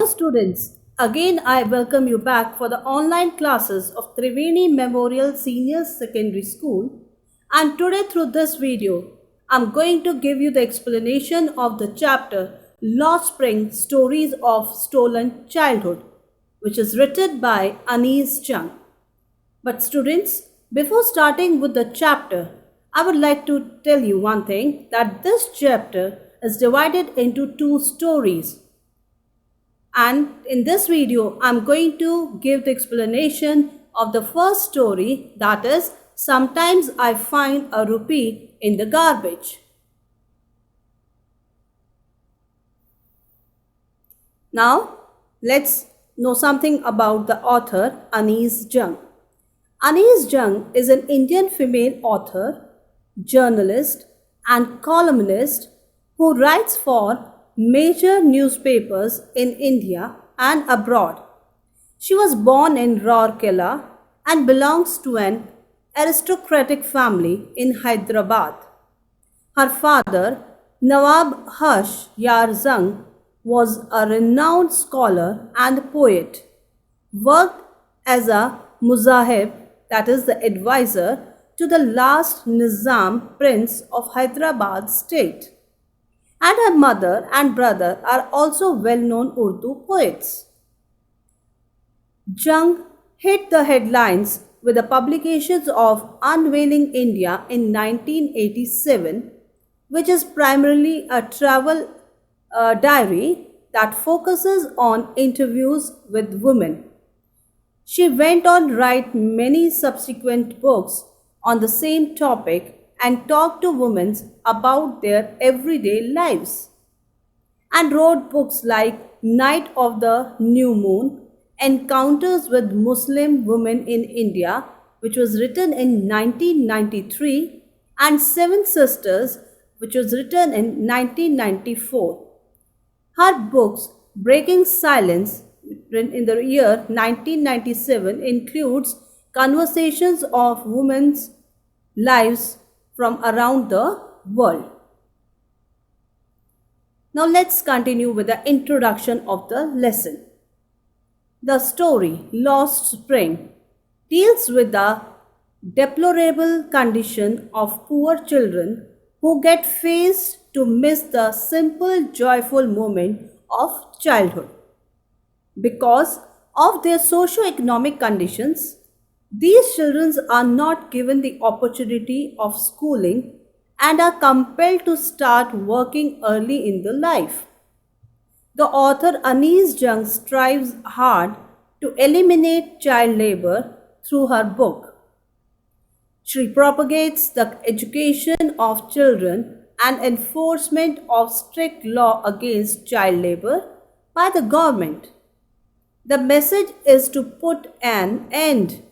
Students, again I welcome you back for the online classes of Triveni Memorial Senior Secondary School, and today through this video I'm going to give you the explanation of the chapter Lost Spring Stories of Stolen Childhood, which is written by Anees Jung. But students, before starting with the chapter, I would like to tell you one thing, that this chapter is divided into two stories, and in this video I'm going to give the explanation of the first story, that is, Sometimes I Find a Rupee in the Garbage. Now let's know something about the author Anees Jung. Anees Jung is an Indian female author, journalist and columnist who writes for major newspapers in India and abroad. She was born in Rourkela and belongs to an aristocratic family in Hyderabad. Her father, Nawab Harsh Yar Jung, was a renowned scholar and poet, worked as a muzahib, that is the advisor, to the last Nizam Prince of Hyderabad state. And her mother and brother are also well-known Urdu poets. Jung hit the headlines with the publications of Unveiling India in 1987, which is primarily a travel diary that focuses on interviews with women. She went on to write many subsequent books on the same topic and talked to women about their everyday lives, and wrote books like Night of the New Moon, Encounters with Muslim Women in India, which was written in 1993, and Seven Sisters, which was written in 1994. Her books Breaking Silence in the year 1997 includes conversations of women's lives from around the world. Now let's continue with the introduction of the lesson. The story Lost Spring deals with the deplorable condition of poor children who get faced to miss the simple joyful moment of childhood. Because of their socio-economic conditions, these children are not given the opportunity of schooling and are compelled to start working early in their life. The author Anees Jung strives hard to eliminate child labor through her book. She propagates the education of children and enforcement of strict law against child labor by the government. The message is to put an end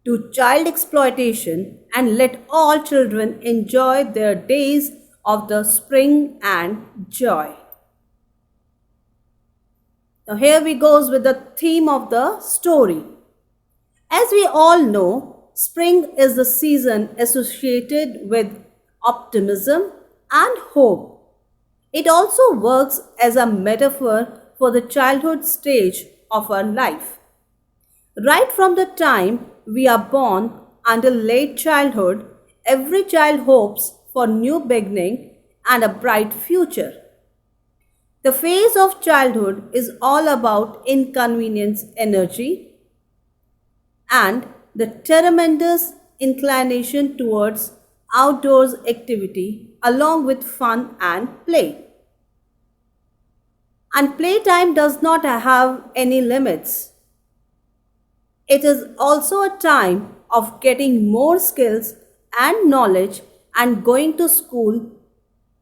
to child exploitation and let all children enjoy their days of the spring and joy. Now here we goes with the theme of the story. As we all know, spring is the season associated with optimism and hope. It also works as a metaphor for the childhood stage of our life. Right from the time we are born until late childhood, every child hopes for new beginning and a bright future. The phase of childhood is all about inconvenience energy and the tremendous inclination towards outdoors activity along with fun and play. And playtime does not have any limits. It is also a time of getting more skills and knowledge and going to school.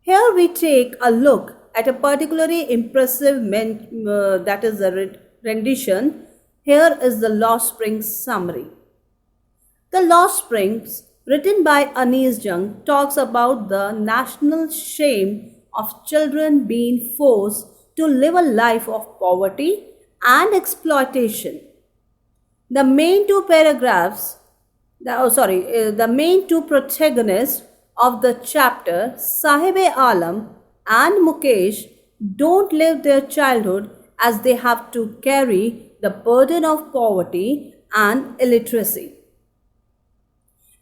Here we take a look at a particularly impressive that is a rendition. Here is the Lost Springs summary. The Lost Springs, written by Anees Jung, talks about the national shame of children being forced to live a life of poverty and exploitation. The main two paragraphs, the main two protagonists of the chapter, Sahib-e Alam and Mukesh don't live their childhood as they have to carry the burden of poverty and illiteracy.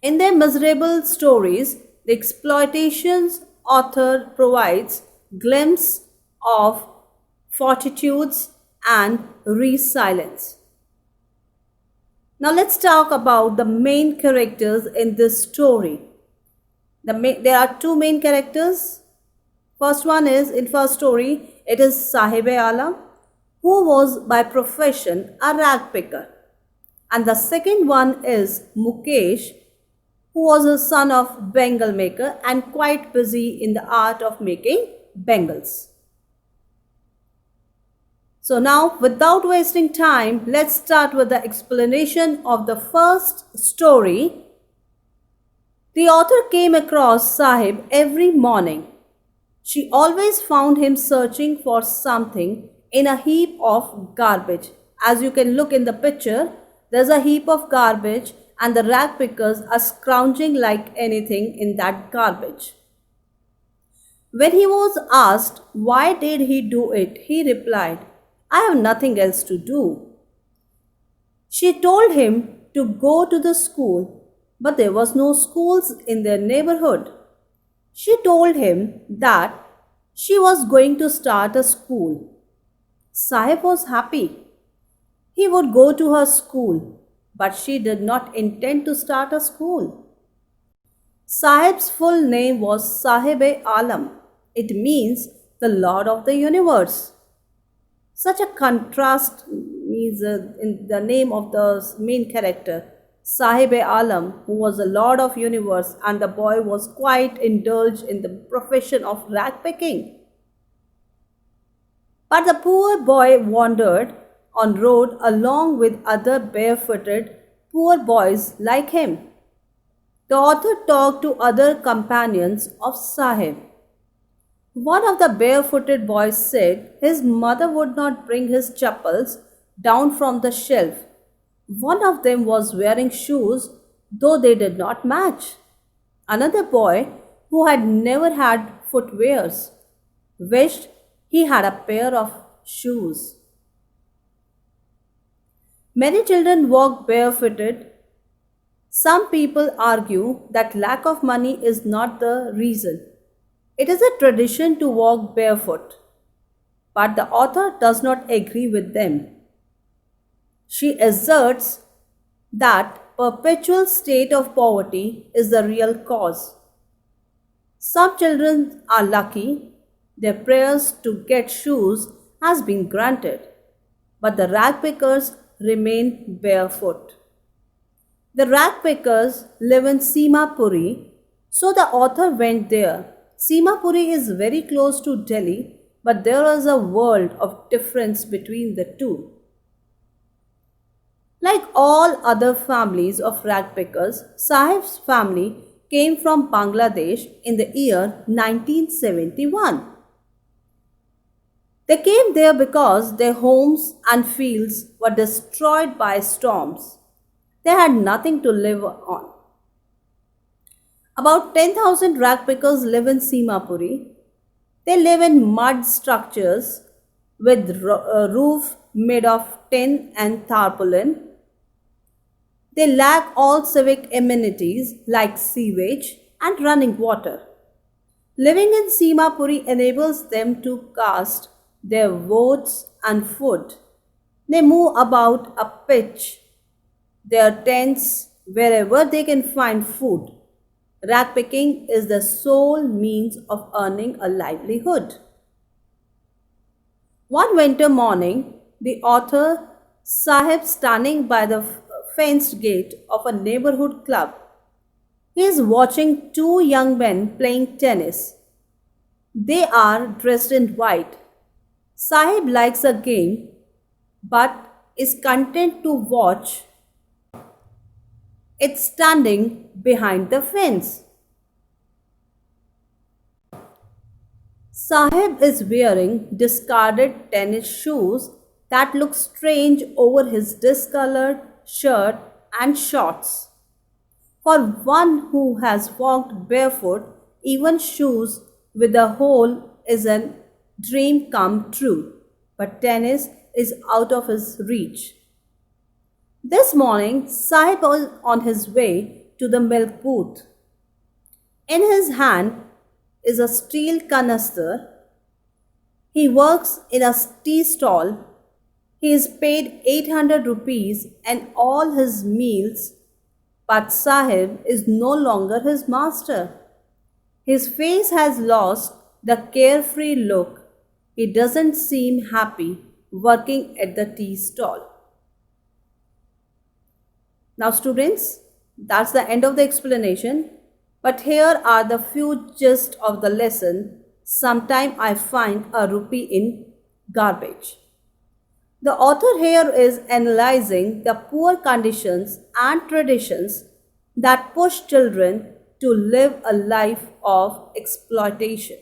In their miserable stories, the exploitations author provides glimpse of fortitudes and resilience. Now let's talk about the main characters in this story. There are two main characters. First one is in first story, it is Sahib Alam, who was by profession a rag picker. And the second one is Mukesh, who was a son of Bengal maker and quite busy in the art of making bangles. So now, without wasting time, let's start with the explanation of the first story. The author came across Sahib every morning. She always found him searching for something in a heap of garbage. As you can look in the picture, there's a heap of garbage and the rag pickers are scrounging like anything in that garbage. When he was asked why did he do it, he replied, I have nothing else to do. She told him to go to the school, but there was no schools in their neighborhood. She told him that she was going to start a school. Sahib was happy. He would go to her school, but she did not intend to start a school. Sahib's full name was Sahib-e-Alam. It means the Lord of the Universe. Such a contrast means in the name of the main character, Sahib-e-Alam, who was the Lord of Universe, and the boy was quite indulged in the profession of rag picking. But the poor boy wandered on road along with other barefooted poor boys like him. The author talked to other companions of Sahib. One of the barefooted boys said his mother would not bring his chappals down from the shelf. One of them was wearing shoes, though they did not match. Another boy, who had never had footwears, wished he had a pair of shoes. Many children walk barefooted. Some people argue that lack of money is not the reason. It is a tradition to walk barefoot, but the author does not agree with them. She asserts that perpetual state of poverty is the real cause. Some children are lucky, their prayers to get shoes has been granted, but the rag pickers remain barefoot. The rag pickers live in Simapuri, so the author went there. Simapuri is very close to Delhi, but there is a world of difference between the two. Like all other families of rag pickers, Sahib's family came from Bangladesh in the year 1971. They came there because their homes and fields were destroyed by storms. They had nothing to live on. About 10,000 rag pickers live in Simapuri. They live in mud structures with a roof made of tin and tarpaulin. They lack all civic amenities like sewage and running water. Living in Simapuri enables them to cast their votes and food. They move about a pitch their tents wherever they can find food. Rag picking is the sole means of earning a livelihood. One winter morning, the author Sahib standing by the fenced gate of a neighborhood club. He is watching two young men playing tennis. They are dressed in white. Sahib likes the game but is content to watch it standing behind the fence. Sahib is wearing discarded tennis shoes that look strange over his discolored shirt and shorts. For one who has walked barefoot, even shoes with a hole is a dream come true, but tennis is out of his reach. This morning, Sahib was on his way to the milk booth. In his hand is a steel canister. He works in a tea stall. He is paid 800 rupees and all his meals, but Sahib is no longer his master. His face has lost the carefree look. He doesn't seem happy working at the tea stall. Now, students, that's the end of the explanation. But here are the few gist of the lesson. Sometime I find a rupee in garbage. The author here is analyzing the poor conditions and traditions that push children to live a life of exploitation.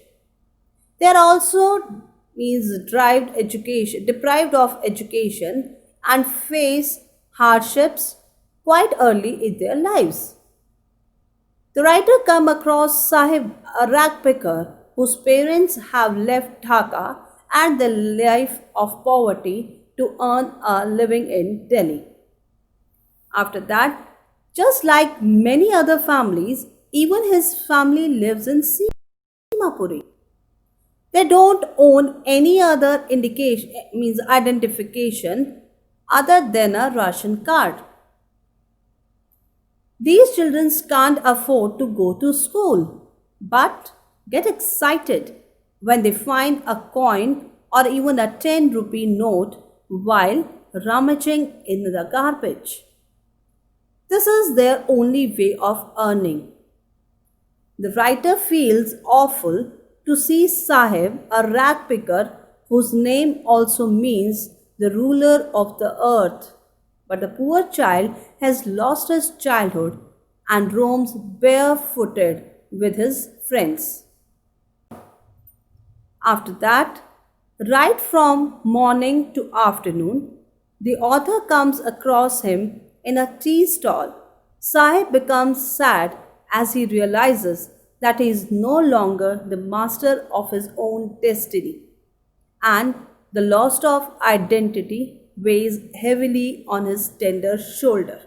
They are also deprived of education and face hardships quite early in their lives. The writer come across Sahib, a rag picker whose parents have left Dhaka and the life of poverty to earn a living in Delhi. After that, just like many other families, even his family lives in Simapuri. They don't own any other identification other than a ration card. These children can't afford to go to school, but get excited when they find a coin or even a 10 rupee note while rummaging in the garbage. This is their only way of earning. The writer feels awful to see Sahib, a rag picker whose name also means the ruler of the earth. But the poor child has lost his childhood and roams barefooted with his friends. After that, right from morning to afternoon, the author comes across him in a tea stall. Sahib becomes sad as he realizes that he is no longer the master of his own destiny, and the loss of identity weighs heavily on his tender shoulder.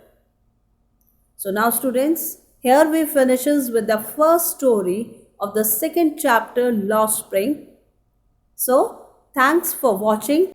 So now students, here we finishes with the first story of the second chapter, Lost Spring. So thanks for watching.